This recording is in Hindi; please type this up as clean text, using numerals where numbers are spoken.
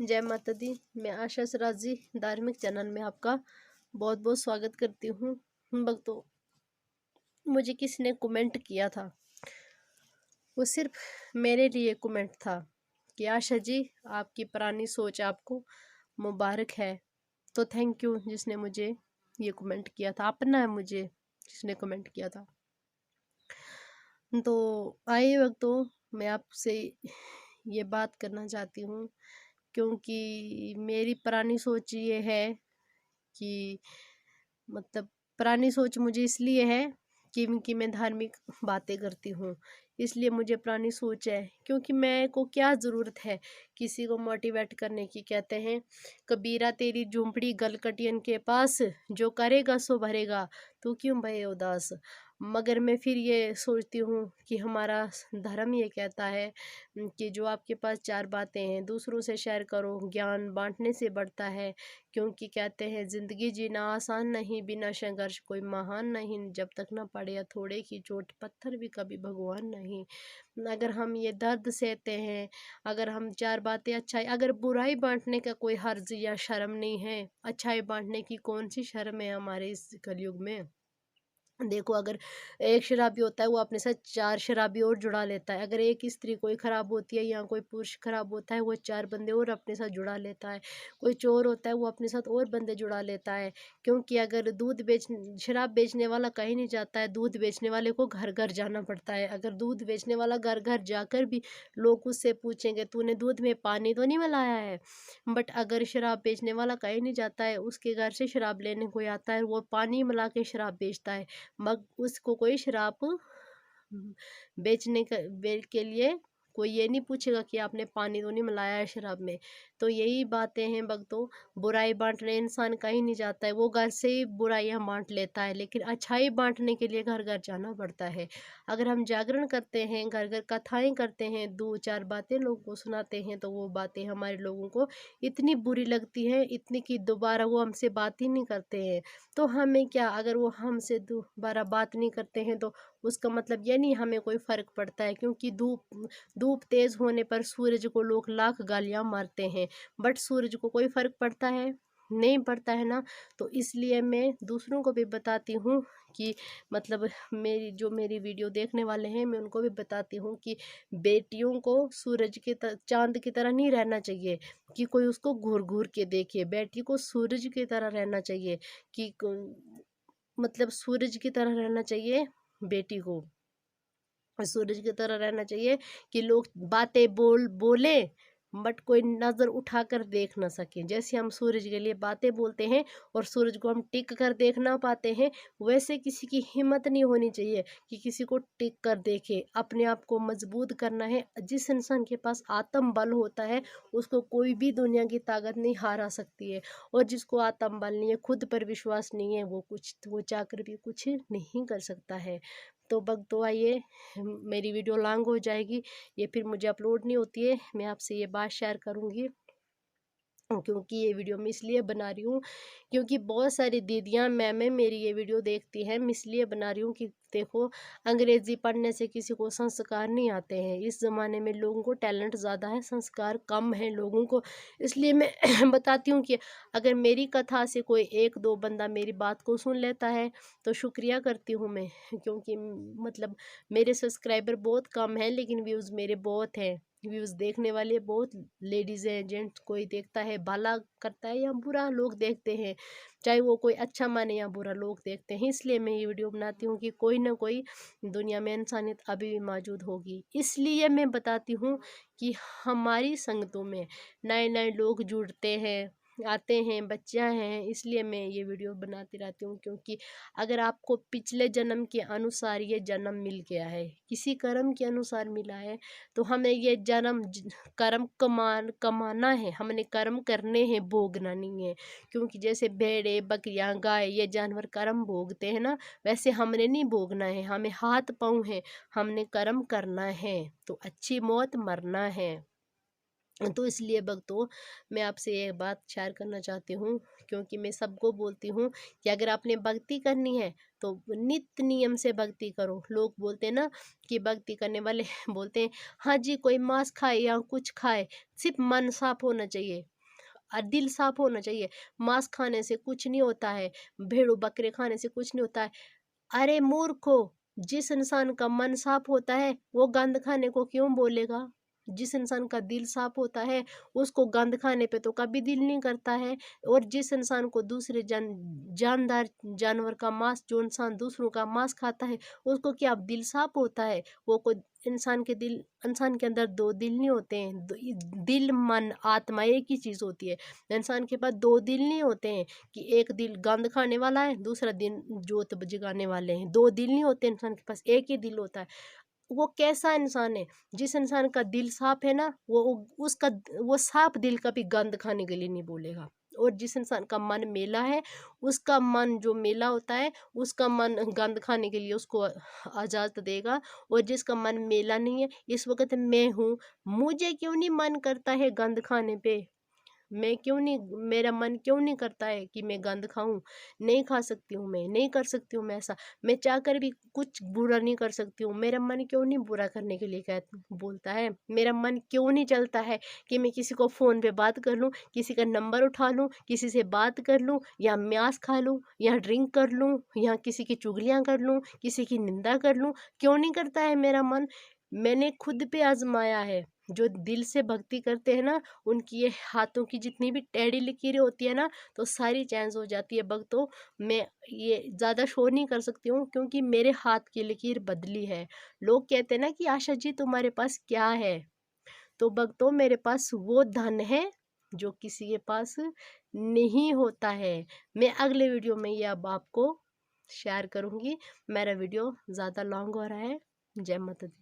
जय माता दी। मैं आशा सराजी धार्मिक चैनल में आपका बहुत बहुत स्वागत करती हूँ। भक्तों, मुझे किसी ने कमेंट किया था, वो सिर्फ मेरे लिए कमेंट था कि आशा जी आपकी पुरानी सोच आपको मुबारक है। तो थैंक यू जिसने मुझे ये कमेंट किया था, अपना है मुझे जिसने कमेंट किया था। तो आइए भक्तों, मैं आपसे ये बात करना चाहती हूँ क्योंकि मेरी पुरानी सोच ये है कि मतलब पुरानी सोच मुझे इसलिए है क्योंकि मैं धार्मिक बातें करती हूँ, इसलिए मुझे पुरानी सोच है। क्योंकि मैं को क्या ज़रूरत है किसी को मोटिवेट करने की। कहते हैं कबीरा तेरी झूंपड़ी गलकटियन के पास, जो करेगा सो भरेगा, तू क्यों भये उदास। मगर मैं फिर ये सोचती हूँ कि हमारा धर्म ये कहता है कि जो आपके पास चार बातें हैं दूसरों से शेयर करो, ज्ञान बांटने से बढ़ता है। क्योंकि कहते हैं ज़िंदगी जीना आसान नहीं, बिना संघर्ष कोई महान नहीं, जब तक ना पड़े हथौड़े की चोट पत्थर भी कभी भगवान नहीं। अगर हम ये दर्द सहते हैं, अगर हम चार बातें अच्छाई, अगर बुराई बांटने का कोई हर्ज या शर्म नहीं है, अच्छाई बांटने की कौन सी शर्म है हमारे इस कलयुग में। देखो, अगर एक शराबी होता है वो अपने साथ चार शराबी और जुड़ा लेता है। अगर एक स्त्री कोई खराब होती है या कोई पुरुष खराब होता है वो चार बंदे और अपने साथ जुड़ा लेता है। कोई चोर होता है वो अपने साथ और बंदे जुड़ा लेता है। क्योंकि अगर शराब बेचने वाला कहीं नहीं जाता है, दूध बेचने वाले को घर घर जाना पड़ता है। अगर दूध बेचने वाला घर घर जाकर भी लोग उससे पूछेंगे तूने दूध में पानी तो नहीं मिलाया है। बट अगर शराब बेचने वाला कहीं नहीं जाता है, उसके घर से शराब लेने कोई आता है, वो पानी मिला के शराब बेचता है, मग उसको कोई शराब के लिए कोई ये नहीं पूछेगा कि आपने पानी तो नहीं मिलाया है शराब में। तो यही बातें हैं भक्तों, बुराई बांटने इंसान कहीं नहीं जाता है, वो घर से ही बुराइयां बांट लेता है, लेकिन अच्छाई बांटने के लिए घर घर जाना पड़ता है। अगर हम जागरण करते हैं, घर घर कथाएं करते हैं, दो चार बातें लोगों को सुनाते हैं, तो वो बातें हमारे लोगों को इतनी बुरी लगती हैं, इतनी कि दोबारा वो हमसे बात ही नहीं करते हैं। तो हमें क्या, अगर वो हमसे दोबारा बात नहीं करते हैं तो उसका मतलब ये नहीं हमें कोई फ़र्क पड़ता है। क्योंकि धूप धूप तेज़ होने पर सूरज को लोग लाख गालियां मारते हैं, बट सूरज को कोई फ़र्क पड़ता है? नहीं पड़ता है ना। तो इसलिए मैं दूसरों को भी बताती हूँ कि मतलब मेरी वीडियो देखने वाले हैं, मैं उनको भी बताती हूँ कि बेटियों को सूरज की चांद की तरह नहीं रहना चाहिए कि कोई उसको घूर घूर के देखे। बेटी को सूरज की तरह रहना चाहिए कि मतलब सूरज की तरह रहना चाहिए बेटी को, सूरज की तरह रहना चाहिए कि लोग बातें बोले बट कोई नज़र उठाकर देख ना सके। जैसे हम सूरज के लिए बातें बोलते हैं और सूरज को हम टिक कर देख ना पाते हैं, वैसे किसी की हिम्मत नहीं होनी चाहिए कि किसी को टिक कर देखे। अपने आप को मजबूत करना है। जिस इंसान के पास आत्म बल होता है उसको कोई भी दुनिया की ताकत नहीं हरा सकती है, और जिसको आत्म बल नहीं है, खुद पर विश्वास नहीं है, वो चाहकर भी कुछ नहीं कर सकता है। तो भक्तों आइए, मेरी वीडियो लॉन्ग हो जाएगी, ये फिर मुझे अपलोड नहीं होती है। मैं आपसे ये बात शेयर करूँगी क्योंकि ये वीडियो मैं इसलिए बना रही हूँ क्योंकि बहुत सारी दीदियाँ मैमें मेरी ये वीडियो देखती हैं। मैं इसलिए बना रही हूँ कि देखो, अंग्रेज़ी पढ़ने से किसी को संस्कार नहीं आते हैं। इस ज़माने में लोगों को टैलेंट ज़्यादा है, संस्कार कम है लोगों को। इसलिए मैं बताती हूँ कि अगर मेरी कथा से कोई एक दो बंदा मेरी बात को सुन लेता है तो शुक्रिया करती हूँ मैं। क्योंकि मतलब मेरे सब्सक्राइबर बहुत कम हैं लेकिन व्यूज़ मेरे बहुत हैं। व्यूज़ देखने वाले बहुत लेडीज़ हैं, जेंट्स, कोई देखता है भला करता है या बुरा, लोग देखते हैं, चाहे वो कोई अच्छा माने या बुरा, लोग देखते हैं। इसलिए मैं ये वीडियो बनाती हूँ कि कोई ना कोई दुनिया में इंसानियत अभी भी मौजूद होगी। इसलिए मैं बताती हूँ कि हमारी संगतों में नए नए लोग जुड़ते हैं, आते हैं, बच्चियाँ हैं, इसलिए मैं ये वीडियो बनाती रहती हूँ। क्योंकि अगर आपको पिछले जन्म के अनुसार ये जन्म मिल गया है, किसी कर्म के अनुसार मिला है, तो हमें ये जन्म कर्म कमाना है, हमने कर्म करने हैं, भोगना नहीं है। क्योंकि जैसे भेड़े बकरियां गाय ये जानवर कर्म भोगते हैं ना, वैसे हमने नहीं भोगना है, हमें हाथ पाँव है, हमने कर्म करना है, तो अच्छी मौत मरना है। तो इसलिए भक्तों मैं आपसे ये बात शेयर करना चाहती हूँ, क्योंकि मैं सबको बोलती हूँ कि अगर आपने भक्ति करनी है तो नित्य नियम से भक्ति करो। लोग बोलते हैं ना कि भक्ति करने वाले बोलते हैं हाँ जी कोई मांस खाए या कुछ खाए, सिर्फ मन साफ होना चाहिए और दिल साफ होना चाहिए। मांस खाने से कुछ नहीं होता है, भेड़ों बकरे खाने से कुछ नहीं होता है। अरे मूर्खो, जिस इंसान का मन साफ होता है वो गंद खाने को क्यों बोलेगा? जिस इंसान का दिल साफ होता है उसको गंद खाने पे तो कभी दिल नहीं करता है। और जिस इंसान को दूसरे जानदार जानवर का मांस, जो इंसान दूसरों का मांस खाता है उसको क्या दिल साफ होता है? वो कोई इंसान के अंदर दो दिल नहीं होते हैं। दिल मन आत्मा एक ही चीज होती है। इंसान के पास दो दिल नहीं होते हैं कि एक दिल गंद खाने वाला है, दूसरा दिल जोत जगाने वाले हैं। दो दिल नहीं होते इंसान के पास, एक ही दिल होता है। वो कैसा इंसान है? जिस इंसान का दिल साफ है ना, उसका वो साफ दिल कभी गंद खाने के लिए नहीं बोलेगा। और जिस इंसान का मन मेला है, उसका मन जो मेला होता है, उसका मन गंद खाने के लिए उसको इजाजत देगा। और जिसका मन मेला नहीं है, इस वक्त मैं हूँ, मुझे क्यों नहीं मन करता है गंद खाने पे? मैं क्यों नहीं, मेरा मन क्यों नहीं करता है कि मैं गंद खाऊं? नहीं खा सकती हूँ, मैं नहीं कर सकती हूँ। मैं ऐसा, मैं चाहकर भी कुछ बुरा नहीं कर सकती हूँ। मेरा मन क्यों नहीं बुरा करने के लिए बोलता है? मेरा मन क्यों नहीं चलता है कि मैं किसी को फोन पे बात कर लूं, किसी का नंबर उठा लूं, किसी से बात कर लूं, या मांस खा लूं, या ड्रिंक कर लूं, या किसी की चुगलियां कर लूं, किसी की निंदा कर लूं? क्यों नहीं करता है मेरा मन? मैंने खुद पे आजमाया है। जो दिल से भक्ति करते हैं ना, उनकी ये हाथों की जितनी भी टेढ़ी लकीरें होती है ना, तो सारी चेंज हो जाती है भक्तों। मैं ये ज़्यादा शो नहीं कर सकती हूँ क्योंकि मेरे हाथ की लकीर बदली है। लोग कहते हैं ना कि आशा जी तुम्हारे पास क्या है? तो भक्तों मेरे पास वो धन है जो किसी के पास नहीं होता है। मैं अगले वीडियो में ये अब आपको शेयर करूँगी। मेरा वीडियो ज़्यादा लॉन्ग हो रहा है। जय माता दी।